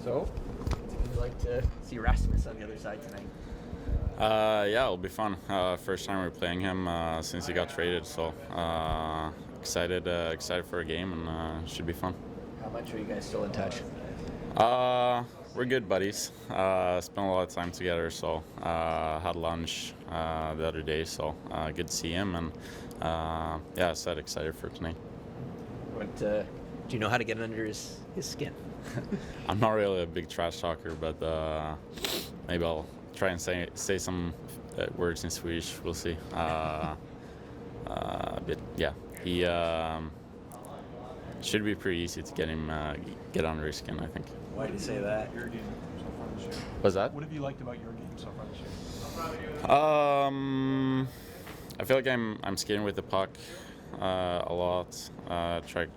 So, would you like to see Rasmus on the other side tonight? Yeah, it'll be fun. First time we're playing him since he got traded, so excited for a game, and should be fun. How much are you guys still in touch? We're good buddies. Spent a lot of time together, so had lunch the other day, so good to see him, and yeah, excited for tonight. What do you know how to get under his skin? I'm not really a big trash talker, but maybe I'll try and say some words in Swedish. We'll see. But yeah, he should be pretty easy to get under his skin, I think. Why do you say that? Your game so far this year. What's that? What have you liked about your game so far this year? I feel like I'm skating with the puck a lot. Try to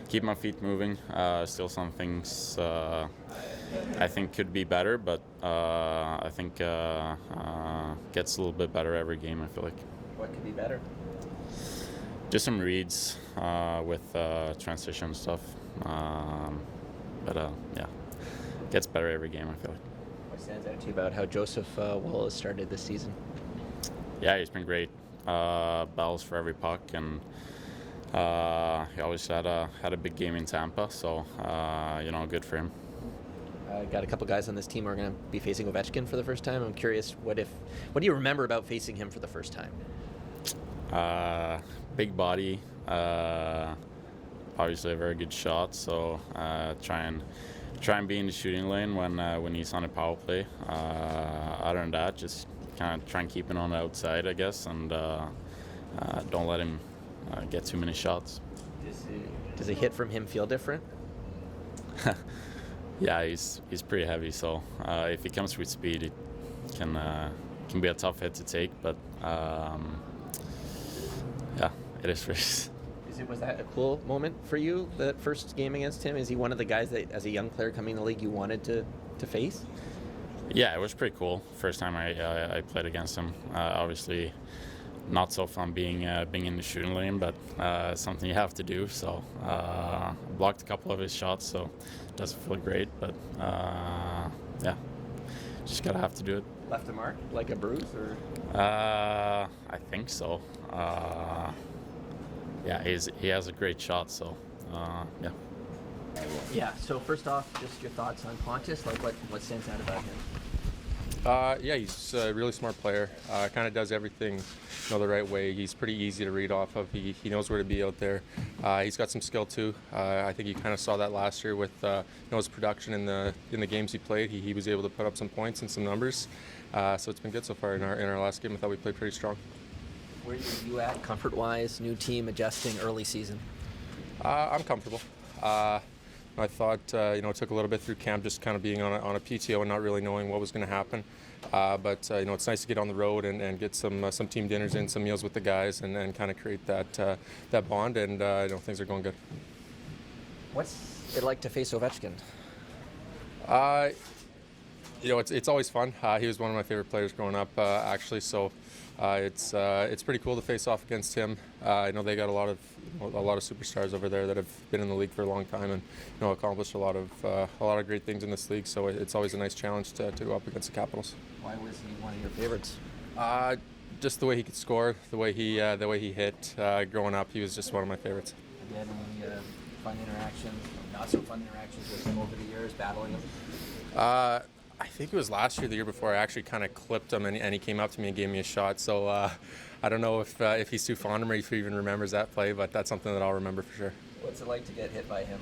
keep my feet moving. Still some things I think could be better, but I think gets a little bit better every game, I feel like. What could be better? Just some reads with transition stuff. But yeah, gets better every game, I feel like. What stands out to you about how Joseph Woll has started this season? Yeah, he's been great. Battles for every puck, and he always had a big game in Tampa, so good for him. Got a couple guys on this team who are going to be facing Ovechkin for the first time. I'm curious, what do you remember about facing him for the first time? Big body, obviously a very good shot, so try and be in the shooting lane when he's on a power play. Other than that, just kind of try and keep it on the outside, I guess, and don't let him get too many shots. Does a hit from him feel different? Yeah, he's pretty heavy, so if he comes with speed, it can be a tough hit to take, but yeah, it is for us. Was that a cool moment for you, the first game against him? Is he one of the guys that, as a young player coming in the league, you wanted to face? Yeah, it was pretty cool. First time I played against him. Obviously, not so fun being in the shooting lane, but something you have to do. So blocked a couple of his shots, so it doesn't feel great. But yeah, just gotta have to do it. Left a mark, like a bruise, or? I think so. Yeah, he has a great shot, so yeah. Yeah, so first off, just your thoughts on Pontus, like what stands out about him? Yeah, he's a really smart player. Kind of does everything the right way. He's pretty easy to read off of. He knows where to be out there. He's got some skill too. I think you kind of saw that last year with his production in the games he played. He was able to put up some points and some numbers. So it's been good so far in our last game. I thought we played pretty strong. Where are you at comfort-wise, new team, adjusting, early season? I'm comfortable. I thought, it took a little bit through camp, just kind of being on a PTO and not really knowing what was going to happen. But it's nice to get on the road and get some team dinners in, some meals with the guys, and kind of create that bond. And things are going good. What's it like to face Ovechkin? It's always fun. He was one of my favorite players growing up, actually. So. It's pretty cool to face off against him. I know they got a lot of superstars over there that have been in the league for a long time and accomplished a lot of great things in this league. So it's always a nice challenge to go up against the Capitals. Why was he one of your favorites? Just the way he could score, the way he hit. Growing up, he was just one of my favorites. Have you had any fun interactions, not so fun interactions with him over the years, battling him? I think it was last year, the year before, I actually kind of clipped him, and he came up to me and gave me a shot. So I don't know if he's too fond of me, if he even remembers that play, but that's something that I'll remember for sure. What's it like to get hit by him?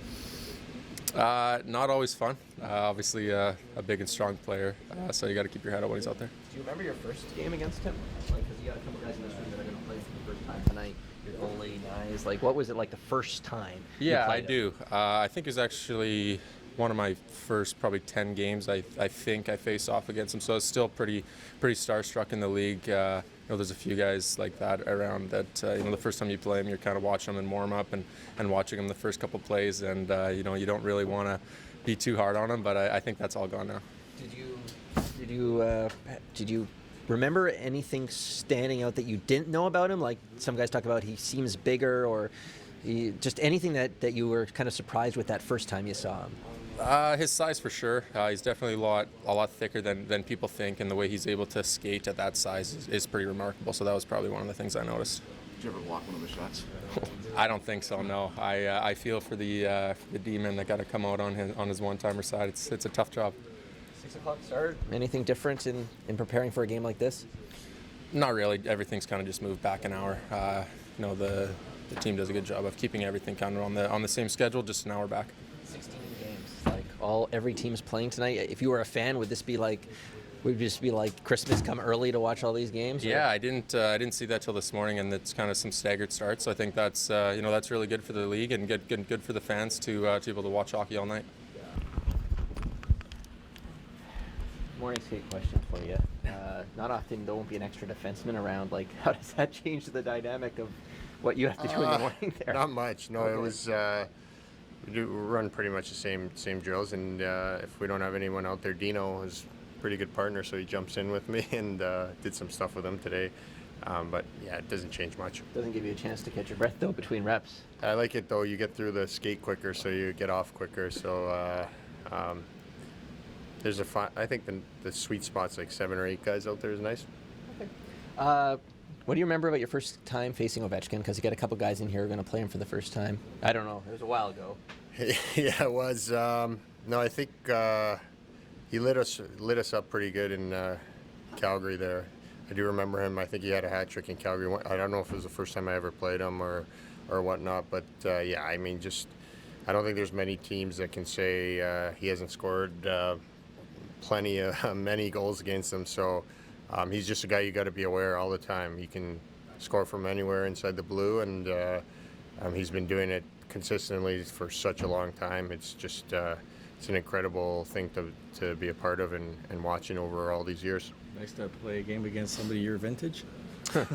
Not always fun. Obviously, a big and strong player, so you got to keep your head up when he's out there. Do you remember your first game against him? Because you got a couple guys in this room that are going to play for the first time tonight. Your goalie, guys. What was it like the first time? Yeah, I do. I think it was actually one of my first probably 10 games I think I faced off against him, so it's still pretty starstruck in the league. There's a few guys like that around that the first time you play him, you're kind of watching him and warm up and watching him the first couple plays, and you don't really want to be too hard on him, but I think that's all gone now. Did you remember anything standing out that you didn't know about him? Like some guys talk about he seems bigger, or just anything that you were kind of surprised with that first time you saw him? His size for sure. He's definitely a lot thicker than people think, and the way he's able to skate at that size is pretty remarkable. So that was probably one of the things I noticed. Did you ever block one of the shots? I don't think so. No, I feel for the D-man that got to come out on his one-timer side. It's a tough job. 6 o'clock start. Anything different in preparing for a game like this? Not really. Everything's kind of just moved back an hour. The team does a good job of keeping everything kind of on the same schedule, just an hour back. 16 games. Like every team's playing tonight. If you were a fan, would this be like? Would it just be like Christmas come early to watch all these games? Yeah, I didn't see that till this morning, and it's kind of some staggered starts. So I think that's that's really good for the league and good for the fans to be able to watch hockey all night. Morning skate question for you. Not often there won't be an extra defenseman around. Like, how does that change the dynamic of what you have to do in the morning there? Not much. No, Okay. It was. We run pretty much the same drills, and if we don't have anyone out there, Dino is a pretty good partner, so he jumps in with me and did some stuff with him today. But yeah, it doesn't change much. Doesn't give you a chance to catch your breath though between reps. I like it though. You get through the skate quicker, so you get off quicker. So there's I think the sweet spot's like 7 or 8 guys out there is nice. What do you remember about your first time facing Ovechkin? Because you got a couple guys in here who are going to play him for the first time. I don't know. It was a while ago. Yeah, it was. No, I think he lit us up pretty good in Calgary there. I do remember him. I think he had a hat trick in Calgary. I don't know if it was the first time I ever played him or whatnot, but yeah, I mean, I don't think there's many teams that can say he hasn't scored many goals against them. So he's just a guy you got to be aware all the time. He can score from anywhere inside the blue, and he's been doing it consistently for such a long time. It's just it's an incredible thing to be a part of and watching over all these years. Nice to play a game against somebody your vintage.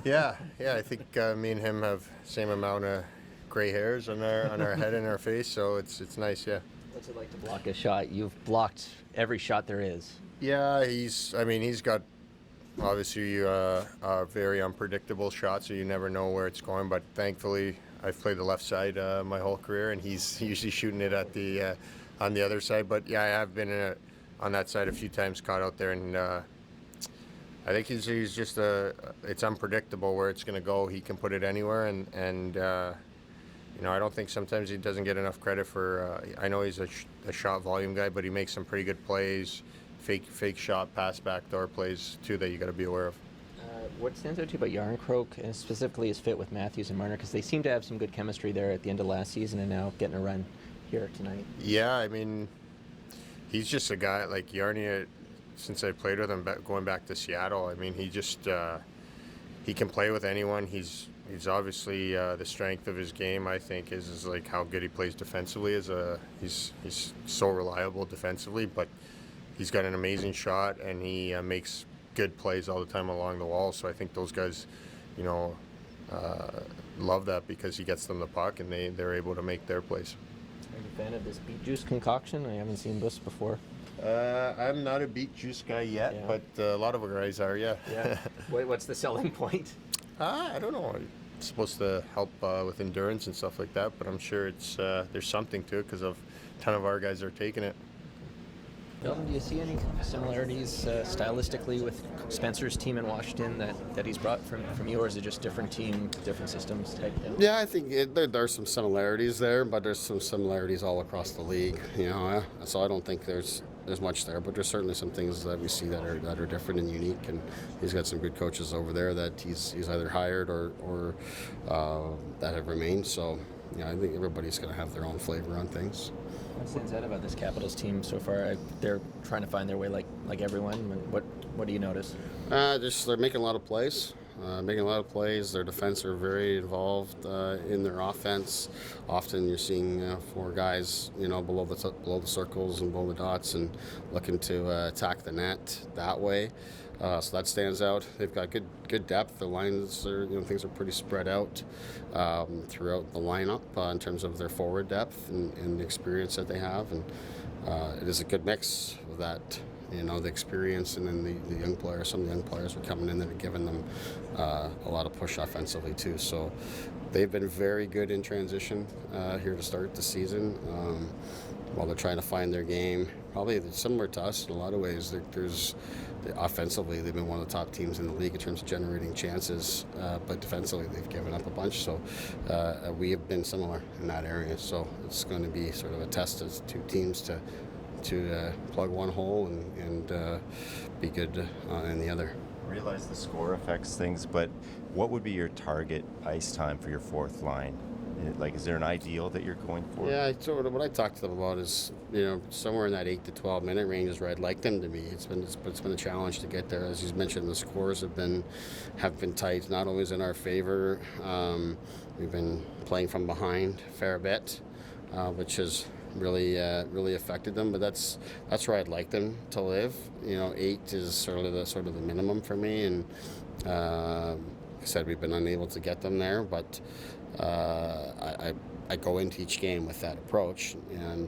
Yeah. I think me and him have same amount of gray hairs on our head and our face, so it's nice. Yeah. What's it like to block a shot? You've blocked every shot there is. Yeah, he's got obviously a very unpredictable shot, so you never know where it's going. But thankfully, I've played the left side my whole career, and he's usually shooting it at the on the other side. But yeah, I have been on that side a few times, caught out there, and I think he's just it's unpredictable where it's going to go. He can put it anywhere, and I don't think sometimes he doesn't get enough credit for. I know he's a shot volume guy, but he makes some pretty good plays. Fake shot, pass backdoor plays too that you got to be aware of. What stands out to you about Yarncroke, and specifically his fit with Matthews and Marner? Because they seem to have some good chemistry there at the end of last season, and now getting a run here tonight. Yeah, I mean, he's just a guy like Yarny. Since I played with him, going back to Seattle, I mean, he just he can play with anyone. He's obviously the strength of his game, I think, is like how good he plays defensively. He's so reliable defensively, but he's got an amazing shot, and he makes good plays all the time along the wall. So I think those guys, love that because he gets them the puck, and they're able to make their plays. Are you a fan of this beet juice concoction? I haven't seen this before. I'm not a beet juice guy yet, Yeah. but a lot of our guys are, yeah. Yeah. What's the selling point? I don't know. It's supposed to help with endurance and stuff like that, but I'm sure it's there's something to it because a ton of our guys are taking it. Sheldon, do you see any similarities stylistically with Spencer's team in Washington that he's brought from you, or is it just different team, different systems type thing? Yeah, I think there's some similarities there, but there's some similarities all across the league. So I don't think there's much there, but there's certainly some things that we see that are different and unique. And he's got some good coaches over there that he's either hired or that have remained. So I think everybody's going to have their own flavor on things. What stands out about this Capitals team so far? They're trying to find their way like everyone. What do you notice? They're making a lot of plays. Their defense are very involved in their offense. Often you're seeing 4 guys, below the circles and below the dots, and looking to attack the net that way. So that stands out. They've got good depth. The lines are, things are pretty spread out throughout the lineup in terms of their forward depth and the experience that they have, and it is a good mix of that. The experience, and then the young players. Some of the young players are coming in that are giving them a lot of push offensively too. So they've been very good in transition here to start the season. while they're trying to find their game. Probably similar to us in a lot of ways. Offensively, they've been one of the top teams in the league in terms of generating chances, but defensively, they've given up a bunch. So we have been similar in that area. So it's going to be sort of a test as two teams to plug one hole and be good in the other. I realize the score affects things, but what would be your target ice time for your fourth line? Like, is there an ideal that you're going for? Yeah, what I talked to them about is, somewhere in that 8 to 12 minute range is where I'd like them to be. It's been a challenge to get there. As you mentioned, the scores have been tight, not always in our favor. We've been playing from behind a fair bit, which has really affected them. But that's where I'd like them to live. 8 is sort of the minimum for me, and like I said, we've been unable to get them there, but. I go into each game with that approach, and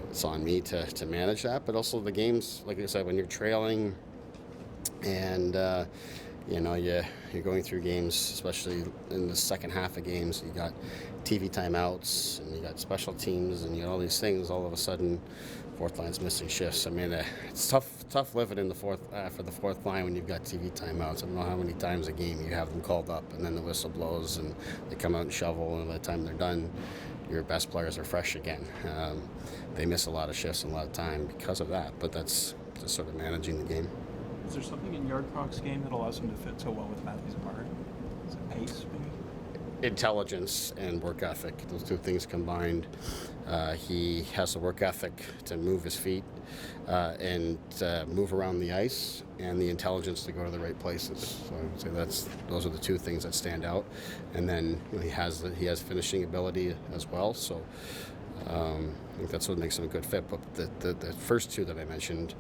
it's on me to manage that. But also the games, like I said, when you're trailing, and you're going through games, especially in the second half of games, you got TV timeouts, and you got special teams, and you got all these things. All of a sudden, fourth line's missing shifts. I mean, it's tough living in the fourth for the fourth line when you've got TV timeouts. I don't know how many times a game you have them called up, and then the whistle blows, and they come out and shovel, and by the time they're done, your best players are fresh again. They miss a lot of shifts and a lot of time because of that, but that's just sort of managing the game. Is there something in Yardcrock's game that allows him to fit so well with Matthews and Martin? Is it pace, maybe? Intelligence and work ethic, those two things combined. He has the work ethic to move his feet and move around the ice, and the intelligence to go to the right places. So I would say those are the two things that stand out. And then he has finishing ability as well. So I think that's what makes him a good fit. But the first two that I mentioned,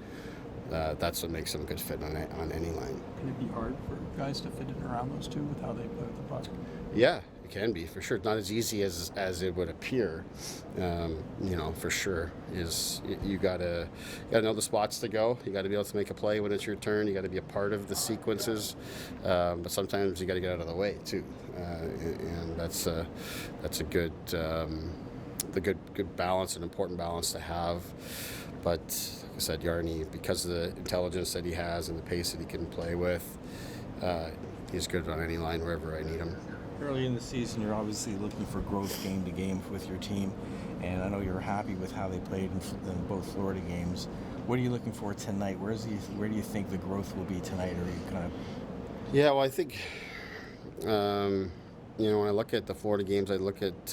that's what makes him a good fit on any line. Can it be hard for guys to fit in around those two with how they play with the puck? Yeah, it can be, for sure. Not as easy as it would appear, for sure. You gotta know the spots to go. You gotta be able to make a play when it's your turn. You gotta be a part of the sequences, but sometimes you gotta get out of the way too, and that's a good balance, an important balance to have. But like I said, Yarny, because of the intelligence that he has and the pace that he can play with, he's good on any line wherever I need him. Early in the season, you're obviously looking for growth game to game with your team, and I know you're happy with how they played in both Florida games. What are you looking for tonight? Where do you think the growth will be tonight? Or are you kind of? Yeah, well, I think when I look at the Florida games, I look at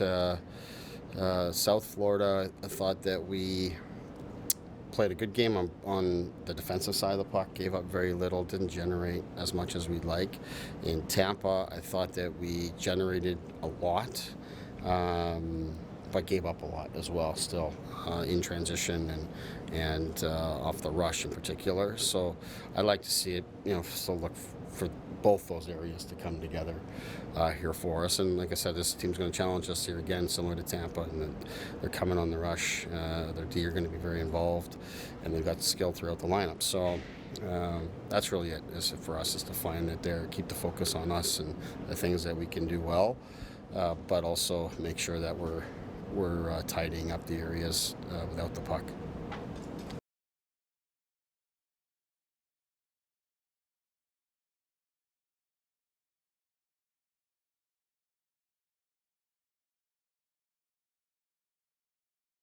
South Florida. I thought that we played a good game on the defensive side of the puck, gave up very little, didn't generate as much as we'd like. In Tampa, I thought that we generated a lot, but gave up a lot as well still in transition and off the rush in particular. So I'd like to see it, still look for both those areas to come together here for us. And like I said, this team's going to challenge us here again, similar to Tampa, and they're coming on the rush. Their D are going to be very involved, and they've got the skill throughout the lineup. So that's really it for us, is to find that there, keep the focus on us and the things that we can do well, but also make sure that we're tidying up the areas without the puck.